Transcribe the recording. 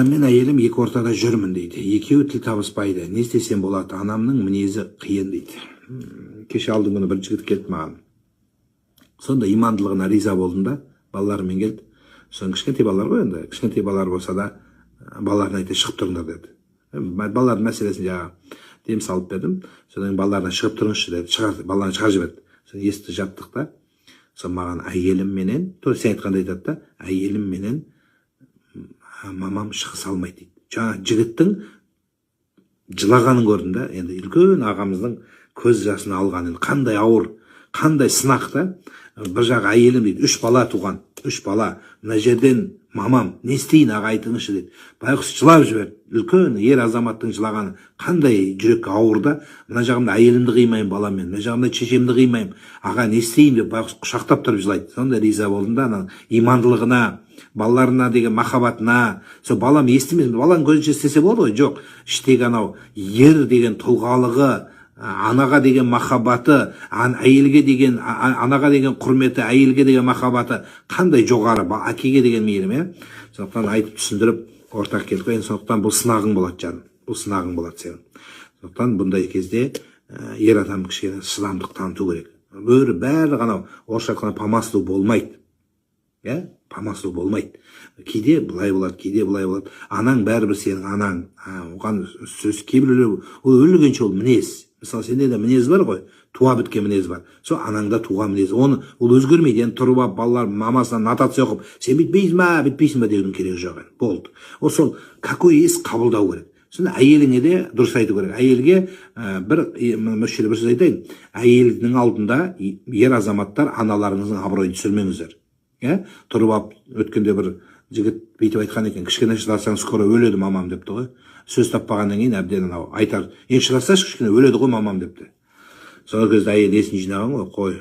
Мен әйелім екі ортада жүрмін дейді. Екеуі тіл табыспайды. Не істесем болады? Анамның мінезі қиын дейді. Кеше алдың күні бір жігіт келді маған. Сонда имандылығына риза болдым да, балаларымен келді. Соң кішкентай балалар ғой енді, кішкентай балалар болса да, балаларына айта шығып тұрыңдар деді. Балалардың мәселесін жаңа дем салып бердім. Содан балаларына шығып тұрыңызшы деді. Балаларын шығарып жіберді. Соң есікті жаптық та. Соң маған әйелім менен, сен айтқандай айтады да, әйелім менен мамам шығыса алмайды дейді. Жаңа жігіттің жылағанын көрдім да, енді үлкен ағамыздың көз жасын алған, қандай ауыр, қандай сынақ та. Бір жағы әйелім дейді, 3 бала туған, 3 бала. Мына жерден мамам, не істейін аға айтыңызшы дейді. Байғұс жылап жіберді. Үлкен ер азаматтың жылағаны қандай жүрекке ауыр да. Мына жағымда әйелімді қимаймын баламмен, мына жағымда шешемді қимаймын. Аға не істейін деп байғұс құшақтап тұрып жылайды. Сонда риза болдым да, ана имандылығына, балаларына деген махаббатына. Сол балам естімес, баланың көзінше істесе болады ғой? Жоқ. Іштегі анау ер деген тұлғалығы, анаға деген махаббаты, әйелге деген, анаға деген құрметі, әйелге деген махаббаты қандай жоғары, әкеге деген мейірім, сондықтан айтып түсіндіріп ортақ келдік. Сондықтан бұл сынағың болады жаным, бұл сынағың болады сенің. Сондықтан бұндай кезде ер адам кішкене шыдамдық таныту керек. Бәрі ғана орысша айтқанда помаслу болмайды. Помаслу болмайды. Кейде былай болады, кейде былай болады. Анаң бәрібір сенің анаң. Оған сөз кейбіреулер ол өлгенше ол мінез. Мысалы сенде де мінез бар ғой, туа біткен мінез бар. Сол анаңда туған мінез. Ол өзгермейді. Енді тұрып алып балалар мамасынан нотация оқып, сен бүйтпейсің ба деудің керегі жоқ. Болды. Ол сол какой ес қабылдау керек. Сонда әйеліңе де дұрыс айту керек. Әйелге бір сөз айтайын. Әйелдің алдында ер азаматтар аналарыңыздың абыройын түсірмеңіздер. Тұрып алып өткенде бір жігіт бүйтіп айтқан екен, кішкене шыдасаң скоро өледі мамам депті ғой. Сөз таппағаннан кейін әбден анау айтар, енді шыдасашы кішкене өледі ғой мамам депті. Сол кезде әйел есін жинаған ғой, қой